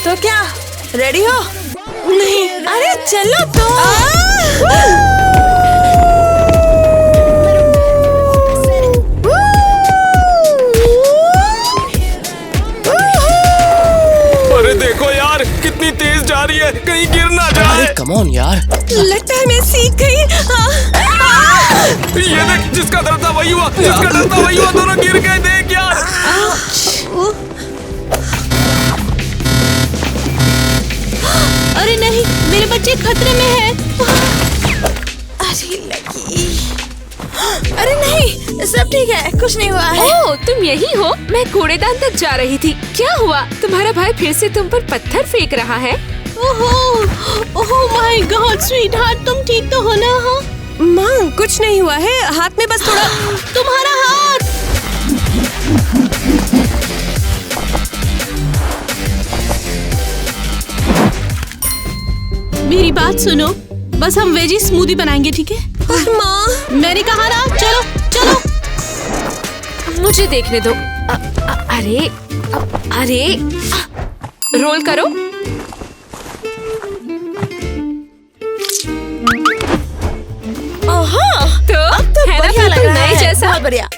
तो क्या रेडी हो? नहीं, अरे चलो तो। अरे देखो यार, कितनी तेज जा रही है, कहीं गिर ना जाए। अरे कम ऑन यार। लगता है मैं सीख गई। ये देख, जिसका डर था वही हुआ, जिसका डर था वही हुआ, दोनों गिर गए। देख यार। अरे नहीं, मेरे बच्चे खतरे में हैं। अरे लगी। अरे नहीं, सब ठीक है, कुछ नहीं हुआ है। ओह, तुम यही हो? मैं कूड़ेदान तक जा रही थी। क्या हुआ? तुम्हारा भाई फिर से तुम पर पत्थर फेंक रहा है? ओह माय गॉड स्वीटहार्ट, तुम ठीक तो हो ना? हाँ माँ, कुछ नहीं हुआ है, हाथ में बस थोड़ा। तुम्हारा हाथ। मेरी बात सुनो, बस हम वेजी स्मूदी बनाएंगे, ठीक है? माँ, मैंने कहा ना, चलो चलो। मुझे देखने दो। अरे रोल करो। तो है ना, बढ़िया लग रहा नए है, जैसा। बहुत बढ़िया।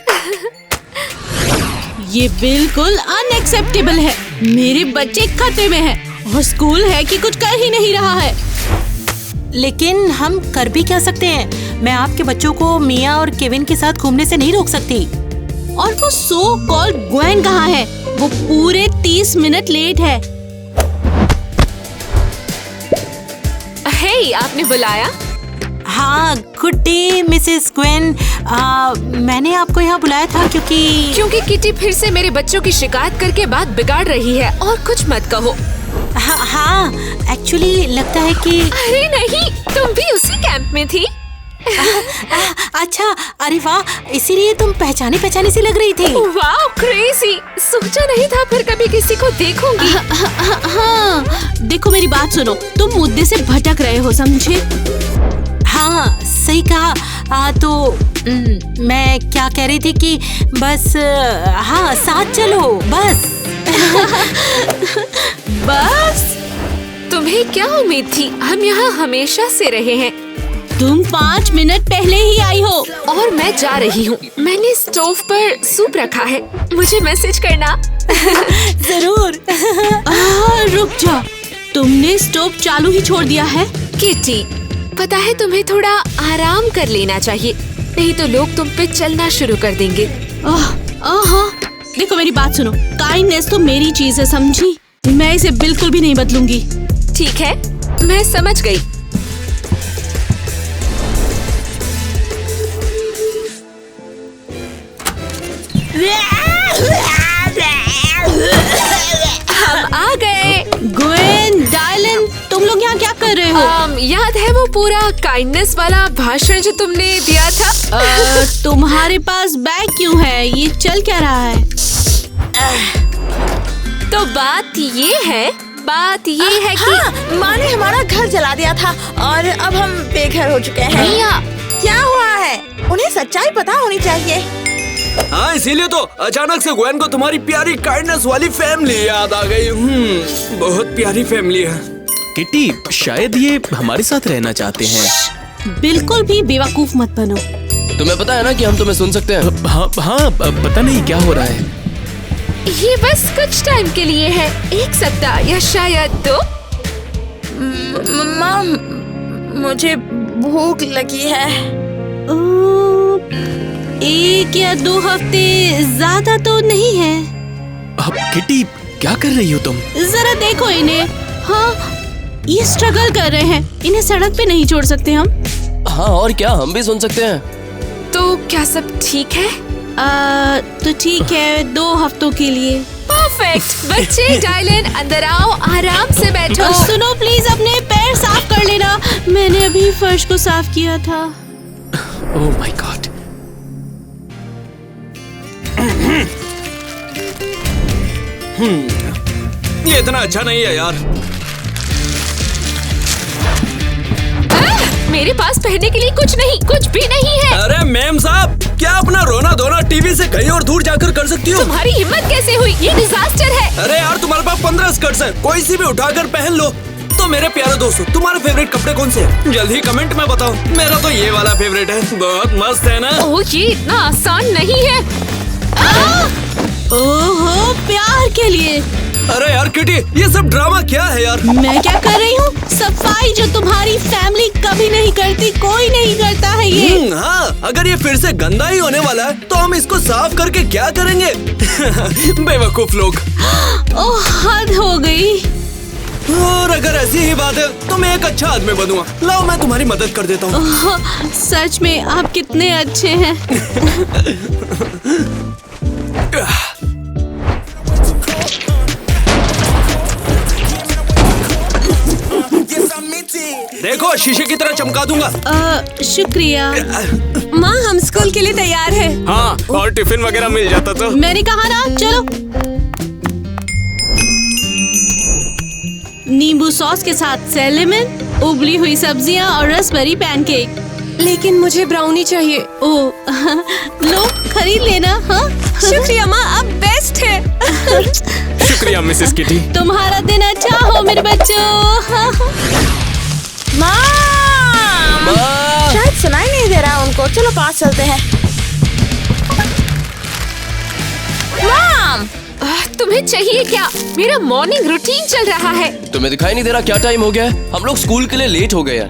ये बिल्कुल अनएक्सेप्टेबल है। मेरे बच्चे खतरे में हैं और स्कूल है कि कुछ कर ही नहीं रहा है। लेकिन हम कर भी क्या सकते हैं? मैं आपके बच्चों को मिया और केविन के साथ घूमने से नहीं रोक सकती। और वो सो कॉल्ड ग्वेन कहाँ है? वो पूरे 30 मिनट लेट है। हे, आपने बुलाया? हाँ, गुड डे मिसेस ग्वेन। मैंने आपको यहाँ बुलाया था क्योंकि किटी फिर से मेरे बच्चों की शिकायत करके बात बिगाड़ रही है। और कुछ मत कहो। हाँ, एक्चुअली लगता है कि। अरे नहीं, तुम भी उसी कैंप में थी। अच्छा, अरे वाह, इसीलिए तुम पहचानी सी लग रही थी। वाह, क्रेजी। सोचा नहीं था फिर कभी किसी को देखूंगी। हाँ, देखो मेरी बात सुनो, तुम मुद्दे से भटक रहे हो, समझे? हाँ, सही कहा। तो मैं क्या कह रही थी कि बस हाँ, साथ चलो बस। बस तुम्हें क्या उम्मीद थी? हम यहाँ हमेशा से रहे हैं। तुम 5 मिनट पहले ही आई हो। और मैं जा रही हूँ। मैंने स्टोव पर सूप रखा है, मुझे मैसेज करना। जरूर। रुक जा, तुमने स्टोव चालू ही छोड़ दिया है? किटी, पता है तुम्हें थोड़ा आराम कर लेना चाहिए, नहीं तो लोग तुम पे चलना शुरू कर देंगे। देखो मेरी बात सुनो, काइंडनेस तो मेरी चीज है, समझी? मैं इसे बिल्कुल भी नहीं बदलूंगी। ठीक है, मैं समझ गई। हम आ गए। ग्वेन, डायलन, तुम लोग यहाँ क्या कर रहे हो? याद है वो पूरा काइंडनेस वाला भाषण जो तुमने दिया था? तुम्हारे पास बैग क्यों है? ये चल क्या रहा है? तो बात ये है कि हाँ, माँ ने हमारा घर जला दिया था और अब हम बेघर हो चुके हैं। मिया, क्या हुआ है? उन्हें सच्चाई पता होनी चाहिए। हाँ, इसीलिए तो अचानक से ग्वेन को तुम्हारी प्यारी काइंडनेस वाली फैमिली याद आ गई। बहुत प्यारी फैमिली है। किटी, शायद ये हमारे साथ रहना चाहते हैं। बिल्कुल भी बेवकूफ मत बनो। तुम्हें पता है ना कि हम तुम्हें सुन सकते हैं। हाँ, पता नहीं क्या हो रहा है। ये बस कुछ टाइम के लिए है, 1 सप्ताह या शायद 2। माँ, मुझे भूख लगी है। 1 या 2 हफ्ते ज्यादा तो नहीं है। अब किटी, क्या कर रही हो तुम? जरा देखो इन्हें। हाँ, ये स्ट्रगल कर रहे हैं, इन्हें सड़क पे नहीं छोड़ सकते हम। हाँ, और क्या, हम भी सुन सकते हैं। तो क्या सब ठीक है? तो ठीक है, 2 हफ्तों के लिए। परफेक्ट। बच्चे, डायलन, अंदर आओ, आराम से बैठो। सुनो प्लीज, अपने पैर साफ कर लेना, मैंने अभी फर्श को साफ किया था। Oh my God. ये इतना अच्छा नहीं है यार। मेरे पास पहनने के लिए कुछ भी नहीं है। अरे मैम साहब, क्या अपना रोना धोना टीवी से कहीं और दूर जाकर कर सकती हो? तुम्हारी हिम्मत कैसे हुई? ये डिजास्टर है। अरे यार तुम्हारे पास 15 स्कर्ट्स हैं, कोई सी भी उठाकर पहन लो। तो मेरे प्यारे दोस्तों, तुम्हारे फेवरेट कपड़े कौन से हैं? जल्दी कमेंट में बताओ। मेरा तो ये वाला फेवरेट है, बहुत मस्त है ना। ओह, ये इतना आसान नहीं है। ओहो, प्यार के लिए। अरे यार किटी, ये सब ड्रामा क्या है यार? मैं क्या कर रही हूँ? सफाई जो तुम्हारी फैमिली कभी नहीं करती, कोई नहीं करता है ये। हाँ, अगर ये फिर से गंदा ही होने वाला है तो हम इसको साफ करके क्या करेंगे? बेवकूफ लोग। ओह, हद हो गई। और अगर ऐसी ही बात है तो मैं एक अच्छा आदमी बनूंगा। लाओ मैं तुम्हारी मदद कर देता हूँ। ओह, सच में आप कितने अच्छे हैं। देखो, शीशे की तरह चमका दूंगा। शुक्रिया। माँ, हम स्कूल के लिए तैयार है। हाँ, और टिफिन वगैरह मिल जाता तो। मैंने कहा ना, चलो। नींबू सॉस के साथ सैलेमन, उबली हुई सब्जियां और रसबेरी पैनकेक। लेकिन मुझे ब्राउनी चाहिए। ओ, लो खरीद लेना। हाँ, शुक्रिया माँ, आप बेस्ट है। शुक्रिया मिसेस किटी। तुम्हारा दिन अच्छा हो मेरे बच्चों। माँ, शायद सुनाई नहीं दे रहा उनको। चलो पास चलते हैं। माँ, तुम्हें चाहिए क्या? मेरा मॉर्निंग रूटीन चल रहा है। तुम्हें दिखाई नहीं दे रहा क्या टाइम हो गया है? हम लोग स्कूल के लिए लेट हो गए हैं।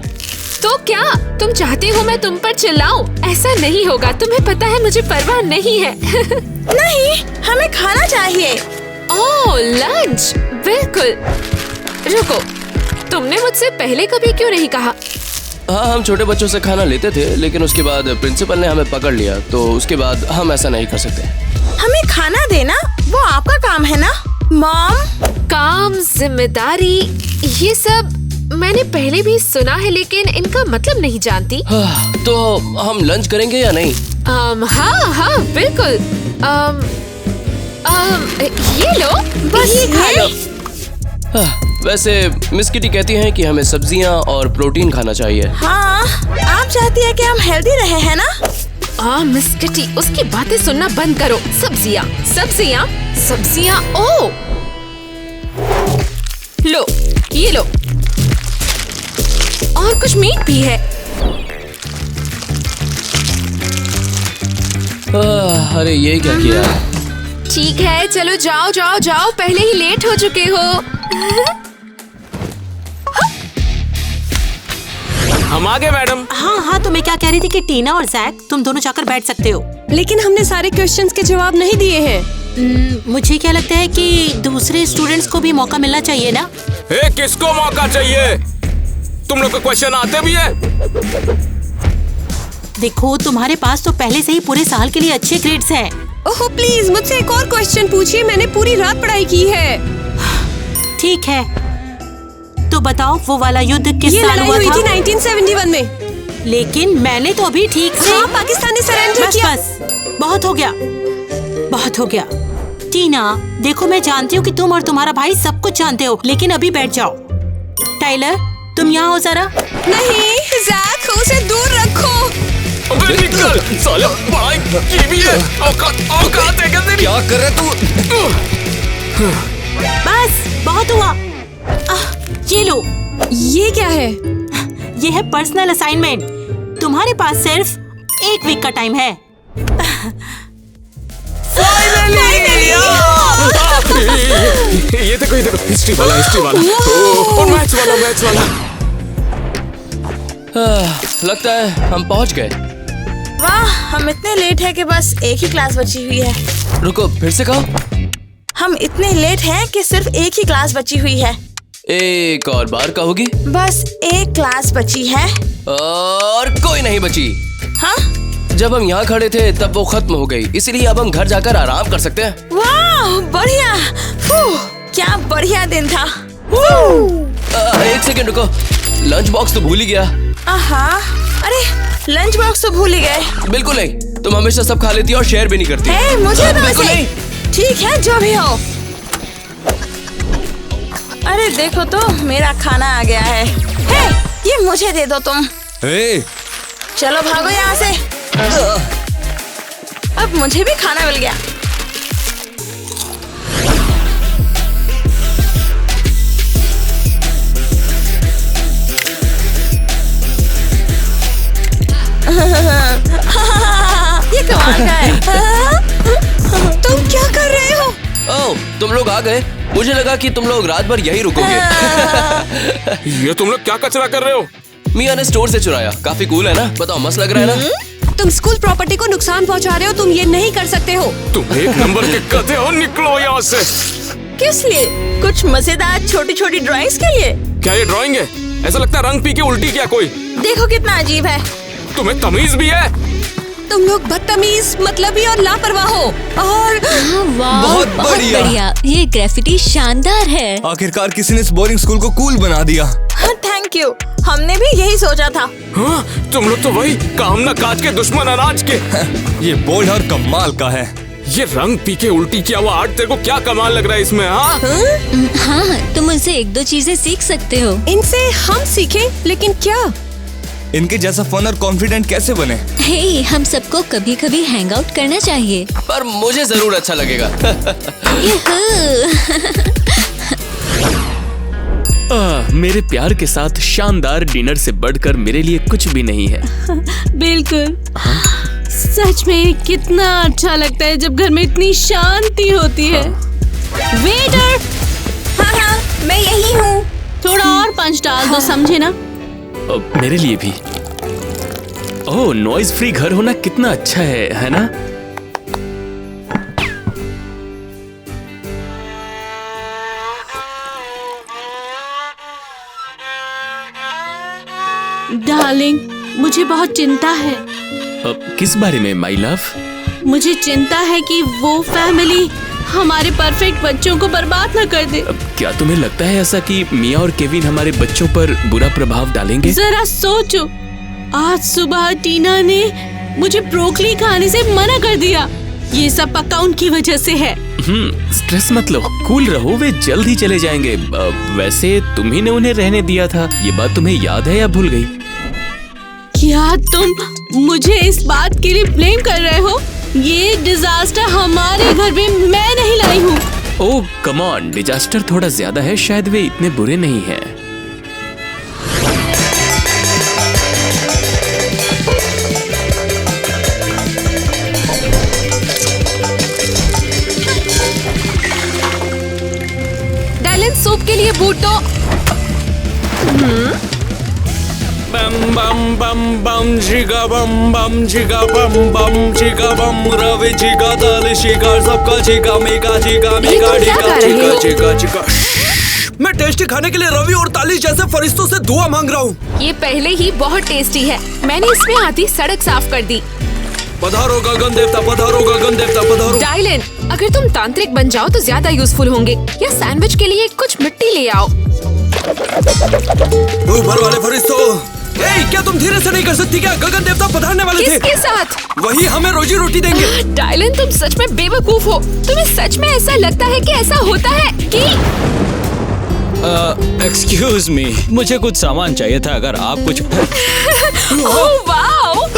तो क्या तुम चाहते हो मैं तुम पर चिल्लाऊं? ऐसा नहीं होगा, तुम्हें पता है मुझे परवाह नहीं है। नहीं, हमें खाना चाहिए। ओह, लंच, बिल्कुल। रुको, तुमने मुझसे पहले कभी क्यों नहीं कहा? हाँ, हम छोटे बच्चों से खाना लेते थे, लेकिन उसके बाद प्रिंसिपल ने हमें पकड़ लिया, तो उसके बाद हम ऐसा नहीं कर सकते। हमें खाना देना वो आपका काम है ना मॉम? काम, जिम्मेदारी, ये सब मैंने पहले भी सुना है, लेकिन इनका मतलब नहीं जानती। तो हम लंच करेंगे या नहीं? हाँ, बिल्कुल। ये लो, बस ये खा लो। वैसे मिस किटी कहती हैं कि हमें सब्जियां और प्रोटीन खाना चाहिए। हाँ, आप चाहती है कि हम हेल्दी रहे, है ना? मिस किटी, उसकी बातें सुनना बंद करो। सब्जियां, सब्जियां, सब्जियां। ओ, लो, ये लो। और कुछ मीट भी है। अरे ये क्या किया? ठीक है, चलो जाओ जाओ जाओ, पहले ही लेट हो चुके हो। हम आ गए मैडम। हाँ, तो मैं क्या कह रही थी कि टीना और जैक, तुम दोनों जाकर बैठ सकते हो। लेकिन हमने सारे क्वेश्चंस के जवाब नहीं दिए हैं। मुझे क्या लगता है कि दूसरे स्टूडेंट्स को भी मौका मिलना चाहिए ना। किसको मौका चाहिए? तुम लोग को क्वेश्चन आते भी है? देखो, तुम्हारे पास तो पहले से ही पूरे साल के लिए अच्छे ग्रेड्स हैं। ओह प्लीज, मुझसे एक और क्वेश्चन पूछिए। मैंने पूरी रात पढ़ाई की है। ठीक है, तो बताओ वो वाला युद्ध किस ये साल लड़ाई हुआ हुई था? थी 1971 में। लेकिन मैंने तो अभी ठीक से। हाँ, पाकिस्तान ने सरेंडर बस किया। बस, बहुत हो गया, बहुत हो गया। टीना, देखो मैं जानती हूँ कि तुम और तुम्हारा भाई सब कुछ जानते हो, लेकिन अभी बैठ जाओ। टाइलर, तुम यहाँ हो जरा। नहीं, जैक, उसे दूर रखो। अबे निकल, साले भाई की भी है। औकात है क्या तेरी? क्या कर रहे तू? बस बहुत हुआ। ये लो, ये क्या है? ये है पर्सनल असाइनमेंट। तुम्हारे पास सिर्फ 1 वीक का टाइम है। ये देखो, ये देखो, हिस्ट्री वाला और मैथ्स वाला। लगता है हम पहुंच गए। वाह, हम इतने लेट हैं कि बस एक ही क्लास बची हुई है। रुको, फिर से कहो। हम इतने लेट हैं कि सिर्फ एक ही क्लास बची हुई है। एक और बार कहोगी? बस एक क्लास बची है। और कोई नहीं बची। हाँ? जब हम यहाँ खड़े थे तब वो खत्म हो गई, इसलिए अब हम घर जाकर आराम कर सकते हैं। वाह, बढ़िया। क्या बढ़िया दिन था। एक सेकंड रुको, लंच बॉक्स तो भूल ही गया। अरे, लंच बॉक्स तो भूल ही गए। बिल्कुल नहीं, तुम हमेशा सब खा लेती और शेयर भी नहीं करती। मुझे तो बिल्कुल वैसे नहीं। ठीक है, जो भी हो। अरे देखो तो, मेरा खाना आ गया है। ये मुझे दे दो तुम। चलो भागो यहाँ से। अब मुझे भी खाना मिल गया। तुम लोग आ गए, मुझे लगा कि तुम लोग रात भर यही रुकोगे। ये तुम लोग क्या कचरा कर रहे हो? मिया ने स्टोर से चुराया। काफी कूल है ना? बताओ, मस्त लग रहा है ना? तुम स्कूल प्रॉपर्टी को नुकसान पहुंचा रहे हो, तुम ये नहीं कर सकते हो। तुम एक नंबर के गधे हो, निकलो यहाँ से। किस लिए? कुछ मजेदार छोटी छोटी ड्राइंग्स के लिए? क्या ये ड्राइंग है? ऐसा लगता है रंग पी के उल्टी क्या कोई। देखो कितना अजीब है। तुम्हें तमीज भी है? तुम लोग बदतमीज, मतलबी और लापरवाह हो। और बहुत बढ़िया, ये ग्रेफिटी शानदार है। आखिरकार किसी ने इस बोरिंग स्कूल को कूल बना दिया। थैंक यू, हमने भी यही सोचा था। हाँ, तुम लोग तो वही काम ना काज के दुश्मन अनाज के। ये बोल्ड और कमाल का है। ये रंग पी के उल्टी किया हुआ आर्ट तेरे को क्या कमाल लग रहा है इसमें? हाँ हाँ, तुम उनसे 1-2 चीजें सीख सकते हो। इनसे हम सीखें, लेकिन क्या? इनके जैसा फन और कॉन्फिडेंट कैसे बने? हे, हम सबको कभी कभी हैंग आउट करना चाहिए। पर मुझे जरूर अच्छा लगेगा। मेरे प्यार के साथ शानदार डिनर से बढ़कर मेरे लिए कुछ भी नहीं है। बिल्कुल। सच में कितना अच्छा लगता है जब घर में इतनी शांति होती है। वेटर! हाँ हाँ, मैं यही हूँ। थोड़ा और पंच डाल दो, समझे ना? मेरे लिए भी। ओह, नॉइज फ्री घर होना कितना अच्छा है ना? डार्लिंग, मुझे बहुत चिंता है। किस बारे में माय लव? मुझे चिंता है कि वो फैमिली हमारे परफेक्ट बच्चों को बर्बाद न कर दे। क्या तुम्हें लगता है ऐसा कि मिया और केविन हमारे बच्चों पर बुरा प्रभाव डालेंगे? जरा सोचो, आज सुबह टीना ने मुझे ब्रोकली खाने से मना कर दिया। ये सब पक्का उनकी वजह से है। स्ट्रेस मत लो, कूल रहो, वे जल्द ही चले जाएंगे। वैसे तुम ही ने उन्हें रहने दिया था, ये बात तुम्हें याद है या भूल गई? क्या तुम मुझे इस बात के लिए ब्लेम कर रहे हो? ये डिजास्टर हमारे घर में मैं नहीं लाई हूँ। ओह कम ऑन, डिजास्टर थोड़ा ज्यादा है, शायद वे इतने बुरे नहीं हैं। डायलन, सूप के लिए बूट तो बम बम बम बम जिगा बम जिगा बम जिगा बम रवि जिगा दाल शिगा सबका जिगा मेगा जिगा मेगा जिगा जिगा जिगा जिगा। मैं टेस्टी खाने के लिए रवि और ताली जैसे फरिश्तों से दुआ मांग रहा हूँ। ये पहले ही बहुत टेस्टी है। मैंने इसमें आधी सड़क साफ कर दी। पधारो गगन देवता, पधारो गगन देवता, पधारो। डायलन, अगर तुम तांत्रिक बन जाओ तो ज्यादा यूजफुल होंगे। या सैंडविच के लिए कुछ मिट्टी ले आओ। ऊपर वाले फरिश्तों, क्या तुम धीरे से नहीं कर सकती क्या? गगन देवता पधारने वाले थे। किसके साथ? वही हमें रोजी रोटी देंगे। डायलन, तुम सच में बेवकूफ हो। तुम्हें सच में ऐसा लगता है कि ऐसा होता है कि? एक्सक्यूज मी, मुझे कुछ सामान चाहिए था, अगर आप कुछ ओह वाओ!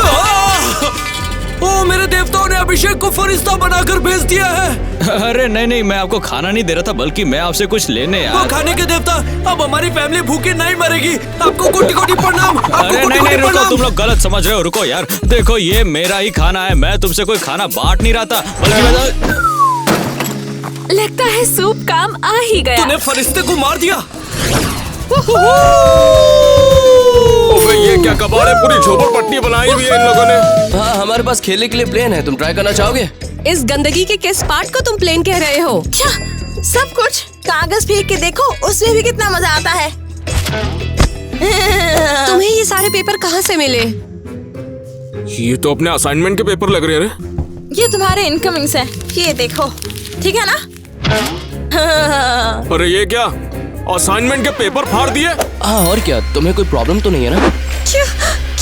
ओ, मेरे देवताओं ने अभिषेक को फरिश्ता बनाकर भेज दिया है। अरे नहीं, मैं आपको खाना नहीं दे रहा था, बल्कि मैं आपसे कुछ लेने आया। वो खाने के देवता, अब हमारी फैमिली भूखे नहीं मरेगी। आपको कोटि-कोटि प्रणाम। अरे नहीं, रुको, तुम लोग गलत समझ रहे हो। रुको यार, देखो ये मेरा ही खाना है, मैं तुमसे कोई खाना बांट नहीं रहा था, बल्कि लगता है सूप काम आ ही गया। तूने फरिश्ते को मार दिया। ये क्या कबाड़ है? पूरी झोपड़पट्टी बनाई हुई है इन लोगों ने। हाँ, हमारे पास खेलने के लिए प्लेन है, तुम ट्राई करना चाहोगे? इस गंदगी के किस पार्ट को तुम प्लेन कह रहे हो? क्या सब कुछ? कागज फेंक के देखो, उसमें भी कितना मजा आता है। तुम्हें ये सारे पेपर कहाँ से मिले? ये तो अपने असाइनमेंट के पेपर लग रहे हैं। ये तुम्हारे इनकमिंग्स है, ये देखो, ठीक है ना? अरे ये क्या, असाइनमेंट के पेपर फाड़ दिए? हाँ, और क्या, तुम्हें कोई प्रॉब्लम तो नहीं है ना?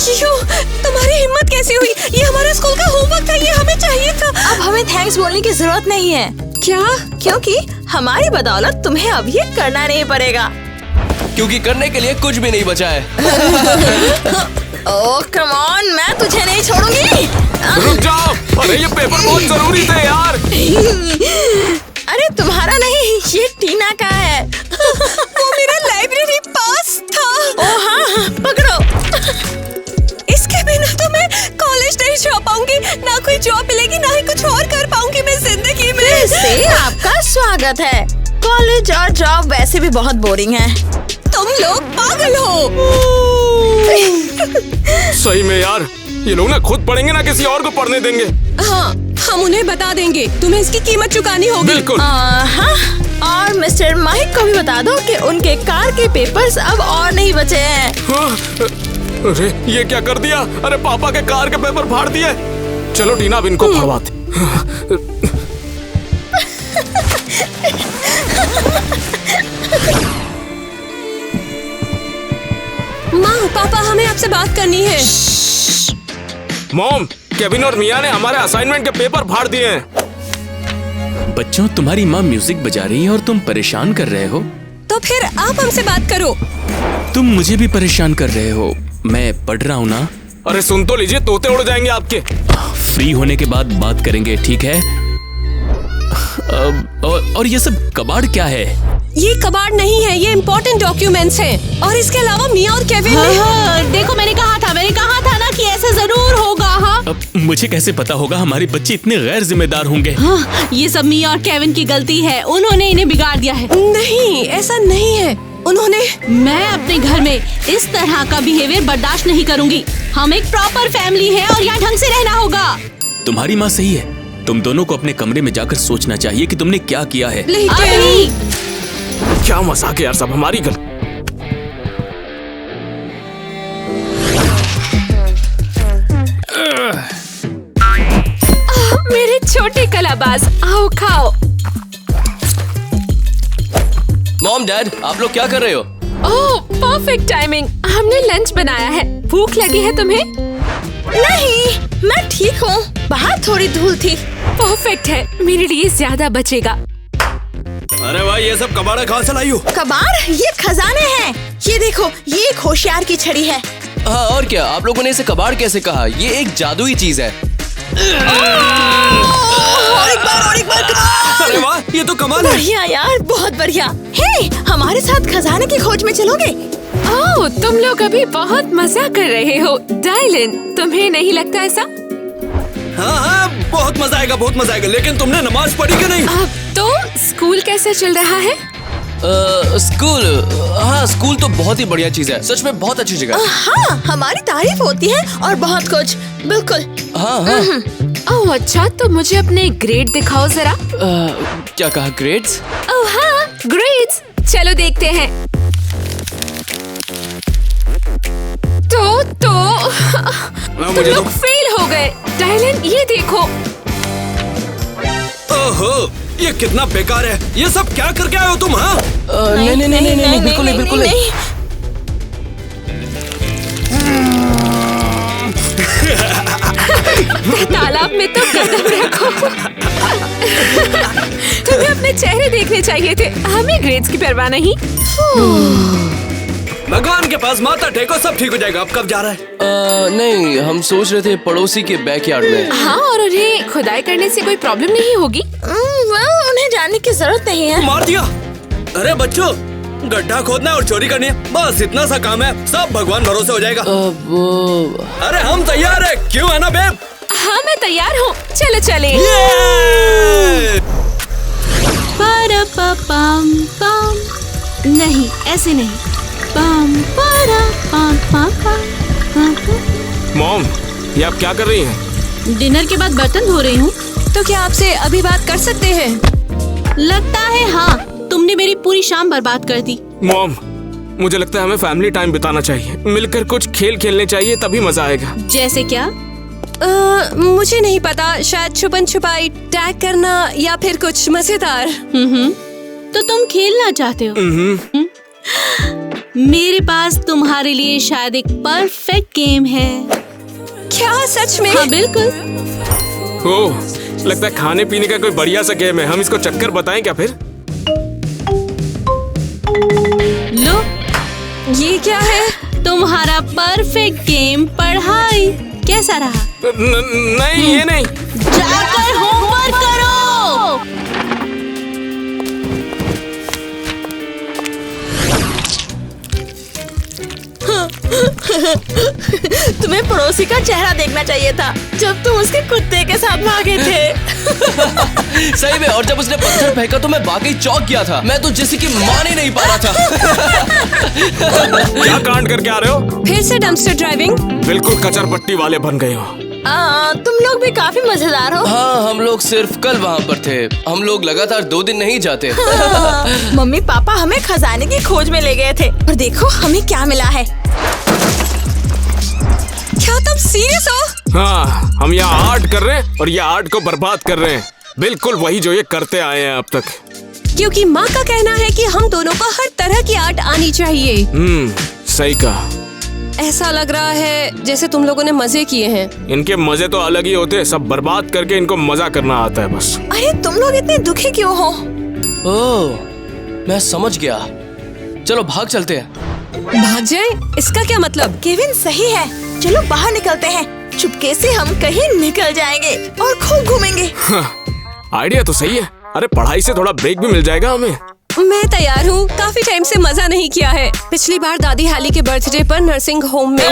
क्यों? तुम्हारी हिम्मत कैसे हुई? ये हमारे स्कूल का होमवर्क था, ये हमें चाहिए था। अब हमें थैंक्स बोलने की जरूरत नहीं है। क्या? क्योंकि हमारी बदौलत तुम्हें अब ये करना नहीं पड़ेगा। क्योंकि करने के लिए कुछ भी नहीं बचा है। ओह कम ऑन, मैं तुझे नहीं छोड़ूंगी। रुक जाओ, अरे ये पेपर बहुत जरूरी थे यार। अरे तुम्हारा नहीं, ये टीना का है। वो मेरा लाइब्रेरी पास था। ओह हाँ, पकड़ो। इसके बिना तो मैं कॉलेज नहीं जा पाऊंगी, ना कोई जॉब मिलेगी, ना ही कुछ और कर पाऊंगी मैं जिंदगी में। से अरे आपका स्वागत है। कॉलेज और जॉब वैसे भी बहुत बोरिंग है। तुम लोग पागल हो। सही में यार, ये लोग ना खुद पढ़ेंगे ना किसी और को पढ़ने देंगे। हाँ, हम उन्हें बता देंगे, तुम्हें इसकी कीमत चुकानी होगी। बिल्कुल। हाँ, और मिस्टर माहिक को भी बता दो कि उनके कार के पेपर्स अब और नहीं बचे हैं। हाँ, अरे ये क्या कर दिया? अरे पापा के कार के पेपर फाड़ दिए। चलो टीना, अब इनको फड़वाते। माँ, पापा, हमें आपसे बात करनी है। मॉम, केविन और मिया ने हमारे असाइनमेंट के पेपर फाड़ दिए हैं। बच्चों, तुम्हारी माँ म्यूजिक बजा रही है और तुम परेशान कर रहे हो। तो फिर आप हमसे बात करो। तुम मुझे भी परेशान कर रहे हो। मैं पढ़ रहा हूँ ना। अरे सुन तो लीजिए, तोते उड़ जाएंगे आपके। फ्री होने के बाद बात करेंगे, ठीक है? और ये सब कबाड़ क्या है? ये कबाड़ नहीं है, ये इम्पोर्टेंट डॉक्यूमेंट्स हैं। और इसके अलावा मिया और केविन ने देखो, मैंने कहा था ना कि ऐसा जरूर होगा। हाँ, अब मुझे कैसे पता होगा? हमारे बच्चे इतने गैर जिम्मेदार होंगे। हाँ, ये सब मिया और केविन की गलती है। उन्होंने इन्हें बिगाड़ दिया है। नहीं, ऐसा नहीं है। उन्होंने मैं अपने घर में इस तरह का बिहेवियर बर्दाश्त नहीं करूंगी। हम एक प्रॉपर फैमिली है और यहाँ ढंग से रहना होगा। तुम्हारी माँ सही है। तुम दोनों को अपने कमरे में जाकर सोचना चाहिए कि तुमने क्या किया है। क्या मजाक है यार, सब हमारी गलती। मेरे छोटे कलाबाज, आओ खाओ। मॉम, डैड, आप लोग क्या कर रहे हो? ओह, परफेक्ट टाइमिंग। हमने लंच बनाया है। भूख लगी है तुम्हें? नहीं, मैं ठीक हूँ। बाहर थोड़ी धूल थी। परफेक्ट है, मेरे लिए ज्यादा बचेगा। अरे भाई, ये सब कबाड़ा कहाँ से लाई हो? कबाड़? ये खजाने हैं। ये देखो, ये एक होशियार की छड़ी है। हाँ, और क्या? आप लोगों ने इसे कबाड़ कैसे कहा? ये एक जादुई चीज है। और एक बार कमाल! अरे वाह, ये तो कमाल है। बढ़िया यार, बहुत बढ़िया। हे, हमारे साथ खजाने की खोज में चलोगे? ओह, तुम लोग अभी बहुत मजा कर रहे हो। डायलन, तुम्हें नहीं लगता ऐसा? हाँ, बहुत मजा आएगा, बहुत मजा आएगा। लेकिन तुमने नमाज पढ़ी कि नहीं? तो स्कूल कैसा चल रहा है? स्कूल? हाँ, स्कूल तो बहुत ही बढ़िया चीज है। सच में बहुत अच्छी जगह। हाँ, हमारी तारीफ होती है और बहुत कुछ। बिल्कुल। हाँ। ओह अच्छा, तो मुझे अपने ग्रेड दिखाओ जरा। क्या कहा? ग्रेड्स? ओह हाँ, ग्रेड्स। चलो देखते हैं। तुम लोग फेल हो गए। डायलन, ये देखो। ओहो, ये कितना बेकार है। ये सब क्या करके आए हो तुम? हाँ, नहीं, बिल्कुल नहीं। तालाब में तो कदम रखो। तुम्हें अपने चेहरे देखने चाहिए थे, हमें ग्रेड्स की परवाह नहीं। भगवान के पास माथा टेको, सब ठीक हो जाएगा। अब कब जा रहा है? नहीं, हम सोच रहे थे पड़ोसी के बैकयार्ड में। हाँ, और उन्हें खुदाई करने से कोई प्रॉब्लम नहीं होगी। उन्हें जाने की जरूरत नहीं है। मार दिया। अरे बच्चों, गड्ढा खोदना है और चोरी करनी है, बस इतना सा काम है। सब भगवान भरोसे हो जाएगा। अब अरे हम तैयार है, क्यों है ना बेब? हाँ, मैं तैयार हूँ। चलो चले। नहीं, ऐसे नहीं। मॉम, ये आप क्या कर रही हैं? डिनर के बाद बर्तन धो रही हूँ। तो क्या आपसे अभी बात कर सकते हैं? लगता है हाँ। तुमने मेरी पूरी शाम बर्बाद कर दी। मॉम, मुझे लगता है हमें फैमिली टाइम बिताना चाहिए। मिलकर कुछ खेल खेलने चाहिए, तभी मजा आएगा। जैसे क्या? मुझे नहीं पता, शायद छुपन छुपाई, टैग करना या फिर कुछ मजेदार। तो तुम खेलना चाहते हो? मेरे पास तुम्हारे लिए शायद एक परफेक्ट गेम है। क्या सच में? हाँ, बिल्कुल। ओह, लगता है खाने पीने का कोई बढ़िया सा गेम है। हम इसको चक्कर बताएं क्या फिर? लो, ये क्या है? तुम्हारा परफेक्ट गेम पढ़ाई। कैसा रहा? नहीं, ये नहीं। जाकर होमवर्क करो। तुम्हें पड़ोसी का चेहरा देखना चाहिए था जब तुम उसके कुत्ते के साथ भागे थे। सही में, और जब उसने पत्थर फेंका तो मैं वाकई चौंक गया था। मैं तो जैसे कि मान ही नहीं पा रहा था। क्या कांड करके आ रहे हो? फिर से डंपस्टर ड्राइविंग? बिल्कुल कचरपट्टी वाले बन गए हो। तुम लोग भी काफी मजेदार हो। हाँ, हम लोग सिर्फ कल वहाँ पर थे। हम लोग लगातार 2 दिन नहीं जाते। मम्मी पापा हमें खजाने की खोज में ले गए थे और देखो हमें क्या मिला है। क्या तुम सीरियस हो? हाँ, हम यहाँ आर्ट कर रहे हैं और ये आर्ट को बर्बाद कर रहे हैं। बिल्कुल वही जो ये करते आए हैं अब तक। क्योंकि माँ का कहना है कि हम दोनों को हर तरह की आर्ट आनी चाहिए। सही कहा। ऐसा लग रहा है जैसे तुम लोगों ने मजे किए हैं। इनके मजे तो अलग ही होते हैं, सब बर्बाद करके इनको मजा करना आता है बस। अरे तुम लोग इतने दुखी क्यों हो? ओह, मैं समझ गया। चलो भाग चलते हैं। भाग जाए? इसका क्या मतलब? केविन सही है, चलो बाहर निकलते हैं। चुपके से हम कहीं निकल जाएंगे और खूब घूमेंगे। आइडिया तो सही है। अरे पढ़ाई से थोड़ा ब्रेक भी मिल जाएगा हमें। मैं तैयार हूँ। काफी टाइम से मजा नहीं किया है। पिछली बार दादी हाली के बर्थडे पर नर्सिंग होम में।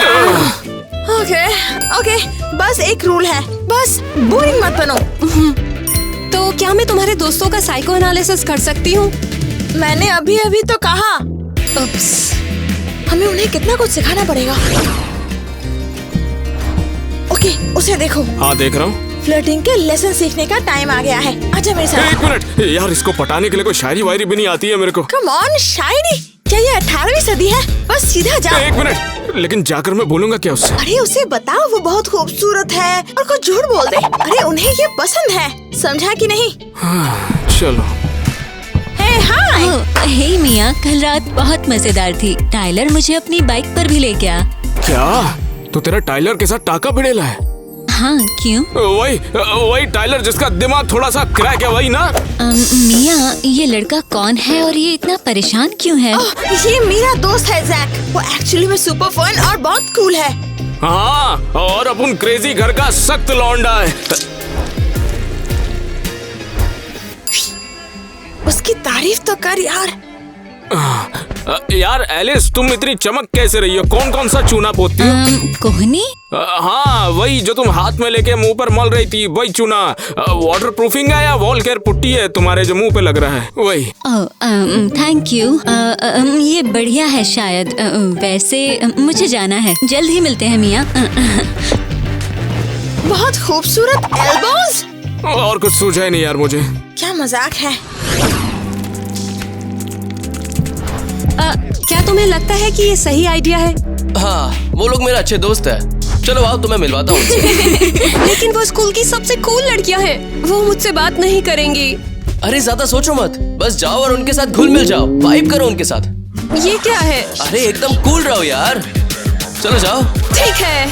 ओके, बस एक रूल है, बस बोरिंग मत बनो। तो क्या मैं तुम्हारे दोस्तों का साइको एनालिसिस कर सकती हूँ? मैंने अभी तो कहा। हमें उन्हें कितना कुछ सिखाना पड़ेगा। ओके, उसे देखो। हाँ, देख रहा हूँ। फ्लर्टिंग के लेसन सीखने का टाइम आ गया है। आजा मेरे साथ। 1 मिनट यार, इसको पटाने के लिए कोई शायरी वायरी भी नहीं आती है मेरे को। कम ऑन, शायरी? क्या ये 18वीं सदी है? बस सीधा जा। 1 मिनट, लेकिन जाकर मैं बोलूंगा क्या उससे? अरे उसे बताओ वो बहुत खूबसूरत है और कुछ झूठ बोल दे। अरे उन्हें ये पसंद है, समझा कि नहीं? हाँ, चलो। हाय। हे मिया, कल रात बहुत मजेदार थी। टाइलर मुझे अपनी बाइक पर भी ले गया। क्या? तो तेरा टाइलर के साथ टाका भिड़ेला है? हाँ, क्यों? वही टाइलर जिसका दिमाग थोड़ा सा क्रैक है, वही ना? मिया, ये लड़का कौन है और ये इतना परेशान क्यों है? ये मेरा दोस्त है जैक। वो एक्चुअली में सुपर फन और बहुत कूल है। हाँ, और अपन क्रेजी घर का सख्त लौंडा है। उसकी तारीफ तो कर यार। यार एलिस, तुम इतनी चमक कैसे रही हो? कौन सा चूना पोतती हो? कोहनी? हाँ, वही जो तुम हाथ में लेके मुंह पर मल रही थी, वही चूना। वाटर प्रूफिंग है या वॉल केयर पुट्टी है तुम्हारे जो मुंह पे लग रहा है? वही। Thank you. ये बढ़िया है शायद। वैसे मुझे जाना है, जल्द ही मिलते हैं मिया। बहुत खूबसूरत एल्बोज। और कुछ सूझा ही नहीं यार मुझे। क्या मजाक है। क्या तुम्हें लगता है कि ये सही आइडिया है? हाँ, वो लोग मेरे अच्छे दोस्त है। चलो आओ, तुम्हें मिलवाता हूँ। लेकिन वो स्कूल की सबसे कूल लड़कियाँ हैं। वो मुझसे बात नहीं करेंगी। अरे ज्यादा सोचो मत, बस जाओ और उनके साथ घुल मिल जाओ, वाइब करो उनके साथ। ये क्या है? अरे एकदम कूल रहो यार। चलो जाओ। ठीक है,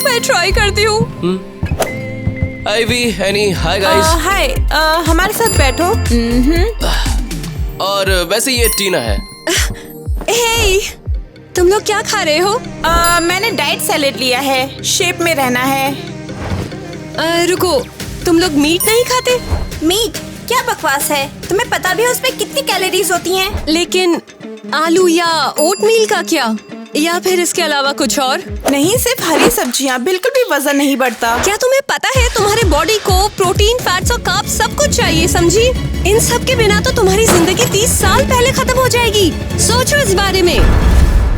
मैं ट्राई करती हूँ। Ivy, Annie, hi guys. Hi, हमारे साथ बैठो। और वैसे ये टीना है। हे, तुम लोग क्या खा रहे हो? मैंने डाइट सैलेड लिया है, शेप में रहना है। रुको, तुम लोग मीट नहीं खाते? मीट? क्या बकवास है, तुम्हें पता भी है उसमें कितनी कैलोरीज होती हैं? लेकिन आलू या ओटमील का क्या? या फिर इसके अलावा कुछ और? नहीं, सिर्फ हरी सब्जियाँ, बिल्कुल भी वजन नहीं बढ़ता। क्या तुम्हें पता है तुम्हारे बॉडी को प्रोटीन, फैट्स और कार्ब्स सब कुछ चाहिए, समझी? इन सब के बिना तो तुम्हारी जिंदगी 30 साल पहले खत्म हो जाएगी। सोचो इस बारे में।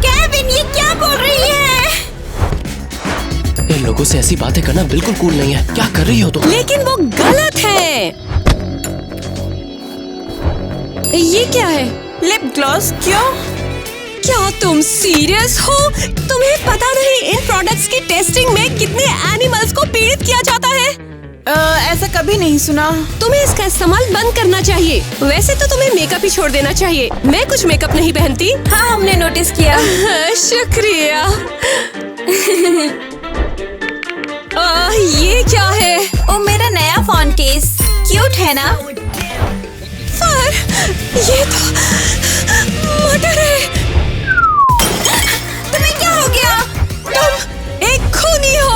केविन, ये क्या बोल रही है? इन लोगों से ऐसी बातें करना बिल्कुल कूल नहीं है। क्या कर रही हो तुम? लेकिन वो गलत है। ये क्या है? Lip gloss. क्यों? क्या तुम सीरियस हो? तुम्हें पता नहीं इन प्रोडक्ट्स की टेस्टिंग में कितने एनिमल्स को पीड़ित किया जाता है? ऐसा कभी नहीं सुना। तुम्हें इसका इस्तेमाल बंद करना चाहिए। वैसे तो तुम्हें मेकअप ही छोड़ देना चाहिए। मैं कुछ मेकअप नहीं पहनती। हाँ, हमने नोटिस किया। शुक्रिया। ये क्या है? ओ, मेरा नया फोन केस। क्यूट है ना? सर, ये तो मर्डर है। तुम्हें क्या हो गया? तुम एक खूनी हो।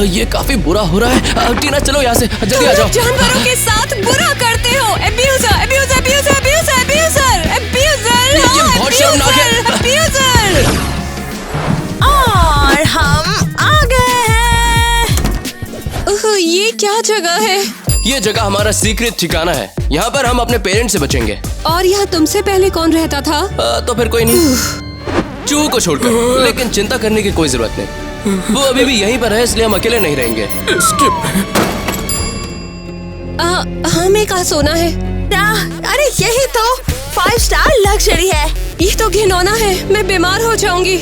ये काफी बुरा हो रहा है। टीना चलो यहाँ से, जल्दी आ जाओ। जानवरों के साथ बुरा करते हो। Abuser, abuser, abuser, abuser, abuser, abuser. ये बहुत शर्मनाक है। अब्यूजर। ये जगह हमारा सीक्रेट ठिकाना है। यहाँ पर हम अपने पेरेंट्स से बचेंगे। और यहाँ तुमसे पहले कौन रहता था? तो फिर कोई नहीं, चूहो को छोड़कर। लेकिन चिंता करने की कोई जरूरत नहीं, वो अभी भी यहीं पर है, इसलिए हम अकेले नहीं रहेंगे। हमें कहाँ सोना है? अरे यही तो 5 स्टार लग्जरी है। ये तो घिनौना है, मैं बीमार हो जाऊंगी।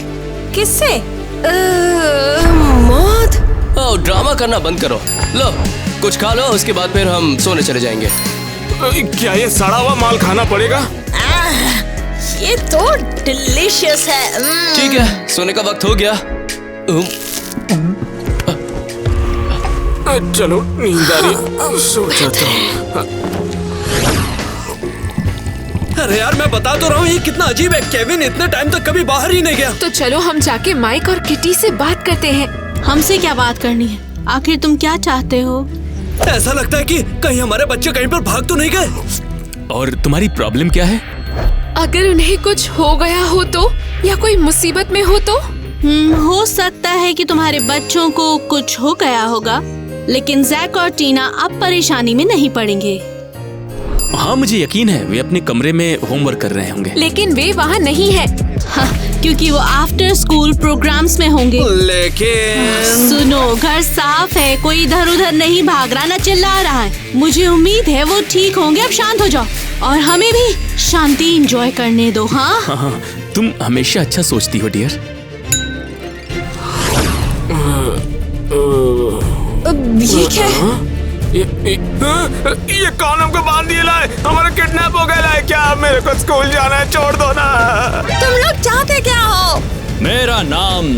किससे? मौत। ओह, ड्रामा करना बंद करो। लो कुछ खा लो, उसके बाद फिर हम सोने चले जाएंगे। क्या ये सड़ा हुआ माल खाना पड़ेगा? ये तो डिलीशियस है। ठीक है, सोने का वक्त हो गया। चलो नींद आ रही, सो जाता हूँ। अरे यार मैं बता तो रहा हूँ, ये कितना अजीब है। केविन इतने टाइम तक कभी बाहर ही नहीं गया। तो चलो हम जाके माइक और किटी से बात करते हैं। हमसे क्या बात करनी है? आखिर तुम क्या चाहते हो? ऐसा लगता है कि कहीं हमारे बच्चे कहीं पर भाग तो नहीं गए। और तुम्हारी प्रॉब्लम क्या है? अगर उन्हें कुछ हो गया हो तो, या कोई मुसीबत में हो तो? हो सकता है कि तुम्हारे बच्चों को कुछ हो गया होगा, लेकिन जैक और टीना अब परेशानी में नहीं पड़ेंगे। हाँ मुझे यकीन है वे अपने कमरे में होमवर्क कर रहे होंगे। लेकिन वे वहाँ नहीं है। हाँ, क्योंकि वो आफ्टर स्कूल प्रोग्राम्स में होंगे। लेकिन सुनो, घर साफ है, कोई इधर उधर नहीं भाग रहा, न चिल्ला रहा है। मुझे उम्मीद है वो ठीक होंगे। अब शांत हो जाओ और हमें भी शांति एंजॉय करने दो। हाँ हाँ, तुम हमेशा अच्छा सोचती हो डियर। ये क्या है? ये कौन हमको बांध दिए लाए? हमारा किडनैप हो गया लाए क्या? मेरे को स्कूल जाना है, छोड़ दो ना। तुम लोग चाहते क्या हो? मेरा नाम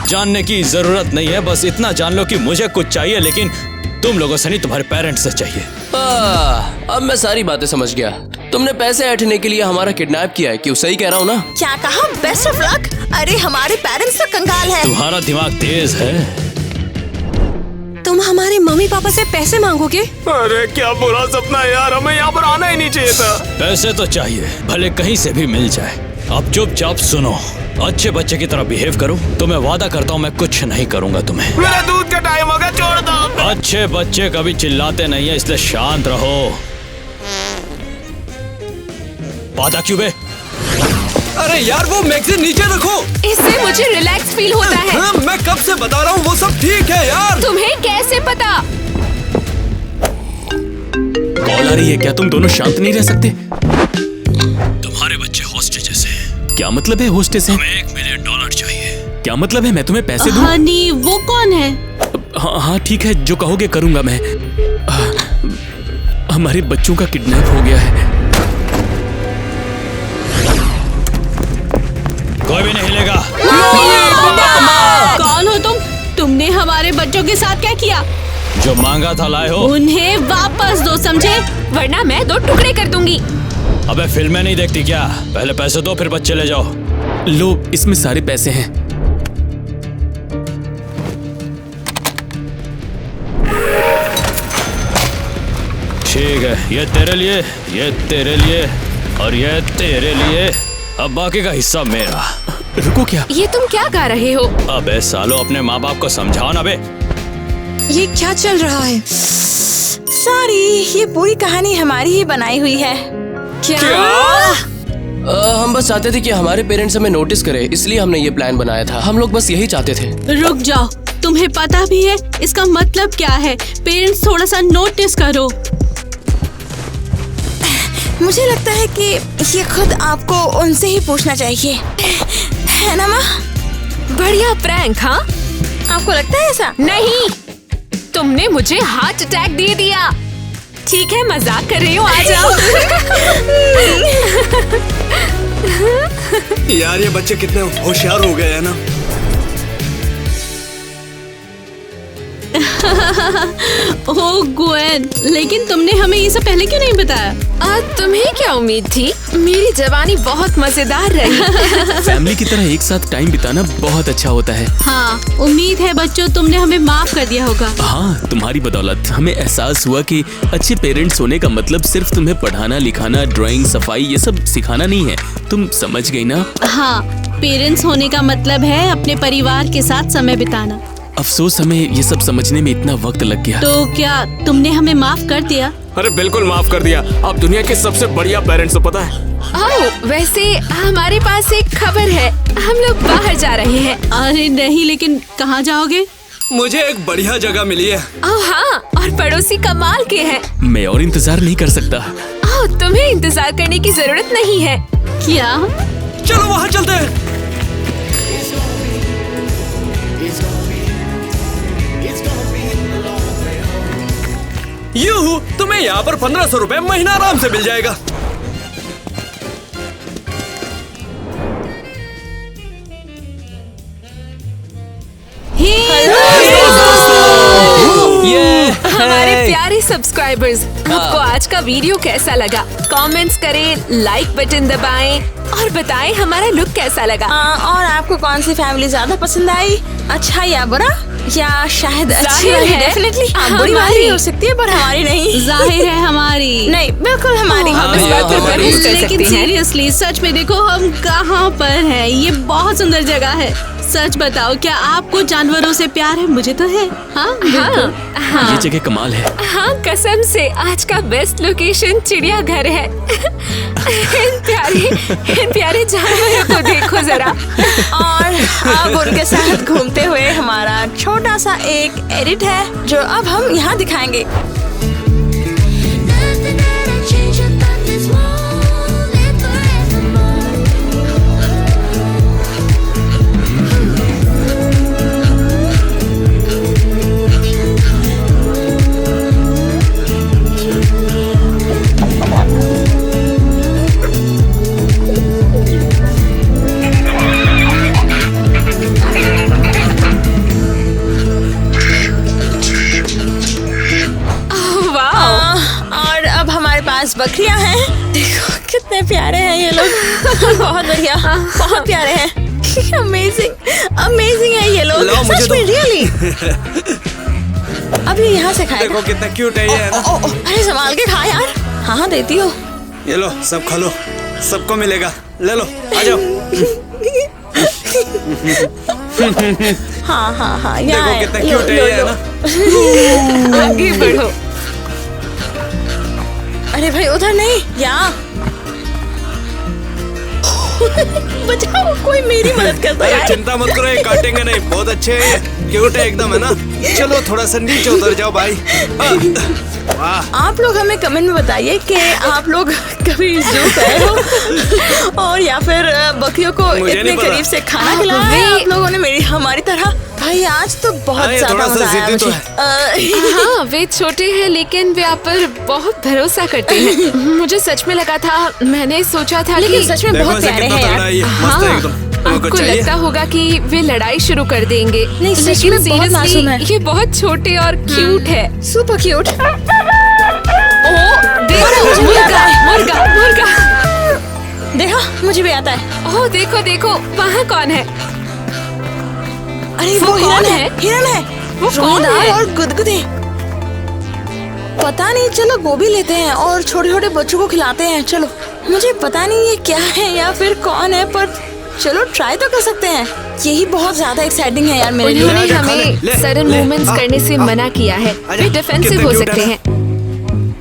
जानने की जरूरत नहीं है, बस इतना जान लो कि मुझे कुछ चाहिए, लेकिन तुम लोगों से नहीं, तुम्हारे पेरेंट्स से चाहिए। अब मैं सारी बातें समझ गया। तुमने पैसे ऐंठने के लिए हमारा किडनैप किया है, क्यों? सही कह रहा हूँ ना? क्या कहा? Best of luck. अरे हमारे पेरेंट्स तो कंगाल है। तुम्हारा दिमाग तेज है। तुम हमारे मम्मी पापा से पैसे मांगोगे? अरे क्या बुरा सपना है यार, हमें यहाँ पर आना ही नहीं चाहिए था। पैसे तो चाहिए, भले कहीं से भी मिल जाए। अब चुपचाप सुनो, अच्छे बच्चे की तरह बिहेव करो। तो मैं वादा करता हूँ मैं कुछ नहीं करूँगा तुम्हें। मेरा दूध का टाइम हो गया, छोड़ दो। अच्छे बच्चे कभी चिल्लाते नहीं है, इसलिए शांत रहो। वादा क्यों बे? अरे यार वो मैगजीन नीचे रखो। इससे मुझे रिलैक्स फील होता है। हाँ, मैं कब से बता रहा हूँ वो सब ठीक है यार। तुम्हें कैसे पता? कॉल आ रही है, क्या तुम दोनों शांत नहीं रह सकते? तुम्हारे बच्चे हॉस्टेजेस हैं। क्या मतलब है हॉस्टेज है? हमें $1 मिलियन चाहिए। क्या मतलब है? मैं तुम्हें पैसे दूं? हनी, वो कौन है? हाँ ठीक है, जो कहोगे करूंगा मैं। हमारे बच्चों का किडनैप हो गया है। कोई भी नहीं हिलेगा। कौन हो तुम? तुमने हमारे बच्चों के साथ क्या किया? जो मांगा था लाए हो। उन्हें वापस दो, समझे? वरना मैं 2 टुकड़े कर दूंगी। अबे फिल्में नहीं देखती क्या? पहले पैसे दो, फिर बच्चे ले जाओ। लो, इसमें सारे पैसे हैं। ठीक है, ये तेरे लिए, ये तेरे लिए और ये तेरे लिए। अब बाकी का हिस्सा मेरा। रुको, क्या? ये तुम क्या गा रहे हो? अबे सालो, अपने माँ बाप को समझाओ ना बे। ये क्या चल रहा है? सॉरी, ये पूरी कहानी हमारी ही बनाई हुई है। क्या? हम बस चाहते थे कि हमारे पेरेंट्स हमें नोटिस करें, इसलिए हमने ये प्लान बनाया था। हम लोग बस यही चाहते थे। रुक जाओ, तुम्हें पता भी है इसका मतलब क्या है? पेरेंट्स थोड़ा सा नोटिस करो। मुझे लगता है कि ये खुद आपको उनसे ही पूछना चाहिए, है ना माँ? बढ़िया प्रैंक। हाँ, आपको लगता है ऐसा? नहीं, तुमने मुझे हार्ट अटैक दे दिया। ठीक है, मजाक कर रही हो, आ जाओ। यार ये बच्चे कितने होशियार हो गए हैं ना। ओह ग्वेन, लेकिन तुमने हमें ये सब पहले क्यों नहीं बताया? तुम्हें क्या उम्मीद थी? मेरी जवानी बहुत मजेदार रही। फैमिली की तरह एक साथ टाइम बिताना बहुत अच्छा होता है। हाँ, उम्मीद है बच्चों तुमने हमें माफ कर दिया होगा। हाँ, तुम्हारी बदौलत हमें एहसास हुआ कि अच्छे पेरेंट्स होने का मतलब सिर्फ तुम्हें पढ़ाना, लिखाना, ड्राइंग, सफाई ये सब सिखाना नहीं है। तुम समझ गई ना? हाँ, पेरेंट्स होने का मतलब है अपने परिवार के साथ समय बिताना। अफसोस हमें ये सब समझने में इतना वक्त लग गया। तो क्या तुमने हमें माफ कर दिया? अरे बिल्कुल माफ कर दिया। आप दुनिया के सबसे बढ़िया पेरेंट्स हो, पता है। ओह, वैसे हमारे पास एक खबर है, हम लोग बाहर जा रहे हैं। अरे नहीं, लेकिन कहाँ जाओगे? मुझे एक बढ़िया जगह मिली है। ओह हाँ, और पड़ोसी कमाल के हैं। मैं और इंतजार नहीं कर सकता। ओह, तुम्हें इंतजार करने की जरूरत नहीं है। क्या? चलो वहाँ चलते हैं। यूं तुम्हें यहाँ पर 1500 रुपए महीना आराम से मिल जाएगा। हमारे प्यारे सब्सक्राइबर्स, आपको आज का वीडियो कैसा लगा? कमेंट्स करें, लाइक बटन दबाएं और बताएं हमारा लुक कैसा लगा। और आपको कौन सी फैमिली ज्यादा पसंद आई, अच्छा या बुरा, या शायद अच्छी वाली? डेफिनेटली बुरी वाली हो सकती है पर हमारी नहीं। जाहिर है हमारी नहीं, बिल्कुल हमारी। हम इस बात पर बहस कर सकते लेकिन हैं। सीरियसली सच में देखो हम कहाँ पर हैं। ये बहुत सुंदर जगह है। सच बताओ, क्या आपको जानवरों से प्यार है? मुझे तो है। हाँ, हाँ, ये जगह कमाल है। हाँ, कसम से आज का बेस्ट लोकेशन चिड़ियाघर है। इन प्यारे जानवरों को देखो जरा। और अब उनके साथ घूमते हुए हमारा छोटा सा एक एडिट है जो अब हम यहाँ दिखाएंगे। बकरियां हैं, देखो कितने प्यारे हैं ये लोग। बहुत बढ़िया, बहुत प्यारे हैं। अमेजिंग, अमेजिंग है ये लोग, सच में रियली। अब ये यहाँ से खाएगा। देखो कितना क्यूट है ये, है ना? अरे संभाल के खा यार। हाँ देती हो। ये लो, सब खा लो, सबको मिलेगा, ले लो, आ जाओ। हाँ हाँ हाँ, देखो कितना क्यूट है ये, है ना? आगे बढ़ो। अरे भाई उधर नहीं, यहाँ। बचाओ, कोई मेरी मदद करता है। चिंता मत करो, ये काटेंगे नहीं, बहुत अच्छे हैं, क्यूट है एकदम, है ना? चलो थोड़ा सा नीचे उतर जाओ भाई। आप लोग हमें कमेंट में बताइए कि आप लोग कभी ज़ू गए हो और या फिर बकरियों को इतने करीब से खाना खिलाया है आप लोगों ने मेरी हमारी तरह। भाई आज तो बहुत ज्यादा मजा आया मुझे। हाँ, वे छोटे हैं लेकिन वे आप पर बहुत भरोसा करते हैं। मुझे सच में लगा था, मैंने सोचा था लेकिन सच में बहुत प्यारे हैं यार। हाँ, आपको लगता होगा कि वे लड़ाई शुरू कर देंगे, नहीं सच में बहुत मासूम है। ये बहुत छोटे और क्यूट है, सुपर क्यूट। मुर्गा मुर्गा देखो, मुझे भी आता है। ओह देखो देखो, वहाँ कौन है? अरे वो हिरन है, हिरन है। वो कौन है? और गुदगुदे। पता नहीं, चलो गोभी लेते हैं और छोटे छोटे बच्चों को खिलाते हैं। चलो, मुझे पता नहीं ये क्या है या फिर कौन है, पर चलो ट्राई तो कर सकते हैं। यही बहुत ज्यादा एक्साइटिंग है यार मेरे लिए। उन्होंने हमें सडन मूवमेंट्स करने से मना किया है। वे डिफेंसिव हो सकते हैं।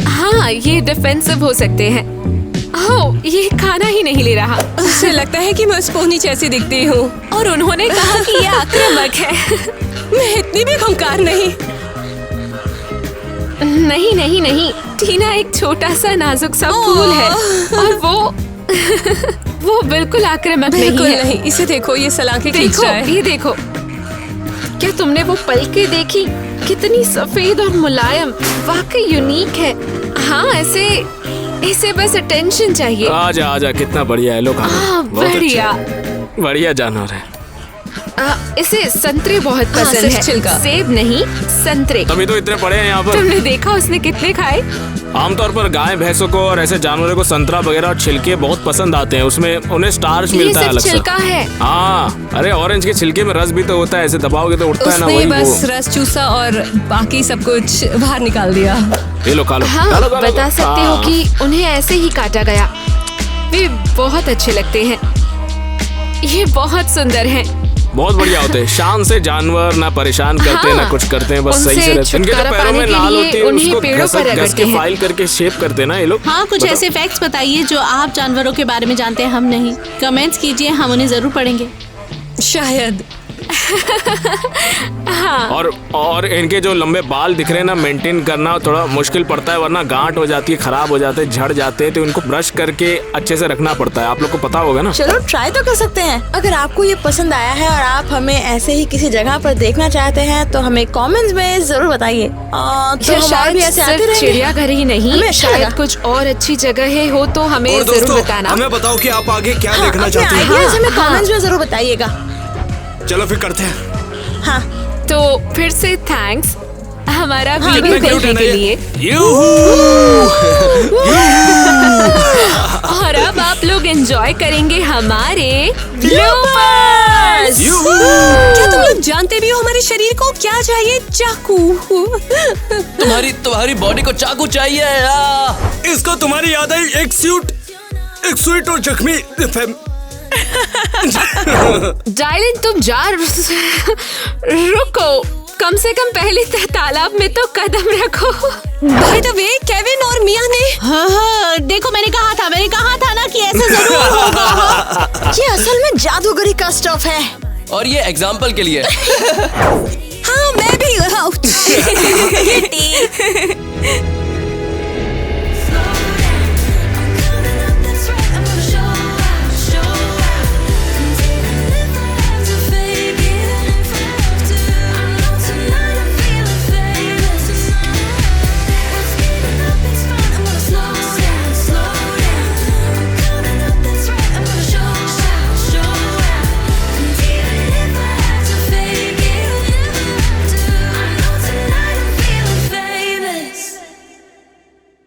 हाँ, ये डिफेंसिव हो सकते हैं। ओह, ये खाना ही नहीं ले रहा। उसे लगता है कि मैं उस पोनी जैसी दिखती हूँ और उन्होंने कहा कि ये आक्रामक है। मैं इतनी भी खूंखार नहीं। नहीं नहीं नहीं, टीना एक छोटा सा नाजुक सा फूल है और वो बिल्कुल आक्रामक बिल्कुल नहीं है। नहीं, इसे देखो, ये सलाखें खींच रहा है। ये देखो, क्या तुमने वो पलकें देखी? कितनी सफेद और मुलायम, वाकई यूनिक है। हाँ, इसे बस अटेंशन चाहिए। आजा आजा, कितना बढ़िया है, लोग बढ़िया बढ़िया जानवर है। इसे संतरे बहुत पसंद है, सेब नहीं, संतरे। तभी तो इतने पड़े हैं यहाँ पर। तुमने देखा उसने कितने खाए? आमतौर पर गाय भैंसों को और ऐसे जानवरों को संतरा वगैरह और छिलके बहुत पसंद आते हैं। उसमें उन्हें स्टार्च मिलता है अलग से। छिलका है। हाँ, अरे ऑरेंज के छिलके में रस भी तो होता है, ऐसे दबाओगे तो उठता है ना, वही बस रस चूसा और बाकी सब कुछ बाहर निकाल दिया। ये लो, खा लो। हाँ, बता सकते हो कि उन्हें ऐसे ही काटा गया। वे बहुत अच्छे लगते हैं, ये बहुत सुंदर हैं। बहुत बढ़िया होते हैं। शान से जानवर ना परेशान करते हैं ना कुछ करते हैं, बस सही से रहते हैं। इनके तो पैरों में नाल होती है, उसको घस के फाइल करके शेप करते हैं ना ये लोग। हाँ, कुछ ऐसे फैक्ट्स बताइए जो आप जानवरों के बारे में जानते हैं, हम नहीं। कमेंट्स कीजिए, हम उन्हें जरूर पढ़ेंगे। शायद। हाँ। और इनके जो लंबे बाल दिख रहे हैं ना, मेंटेन करना थोड़ा मुश्किल पड़ता है, वरना गांठ हो जाती है, खराब हो जाते हैं, झड़ जाते हैं, तो इनको ब्रश करके अच्छे से रखना पड़ता है। आप लोग को पता होगा ना। चलो ट्राई तो कर सकते हैं। अगर आपको ये पसंद आया है और आप हमें ऐसे ही किसी जगह पर देखना चाहते हैं तो हमें कमेंट्स में जरूर बताइए। तो शायद सिर्फ चिड़ियाघर ही नहीं, शायद कुछ और अच्छी जगह हो तो हमें जरूर बताना। हमें बताओ कि आप आगे क्या देखना चाहते हैं। हमें कमेंट्स में जरूर बताइएगा। चलो फिर करते हैं। हाँ, तो फिर से थैंक्स हमारा वीडियो देखने के लिए। और अब आप लोग एंजॉय करेंगे हमारे ब्लूपर्स। क्या तुम लोग जानते भी हो हमारे शरीर को क्या चाहिए? चाकू। तुम्हारी बॉडी को चाकू चाहिए। इसको तुम्हारी याद आई एक स्वीट और जख्मी। डायलिन तुम रुको, कम से कम पहले तालाब में तो कदम रखो। बाय द वे, केविन और मिया ने हाँ, देखो मैंने कहा था ना कि ऐसे जरूर होगा। ये असल में जादूगरी का स्टफ है। और ये एग्जाम्पल के लिए। हाँ, मैं भी।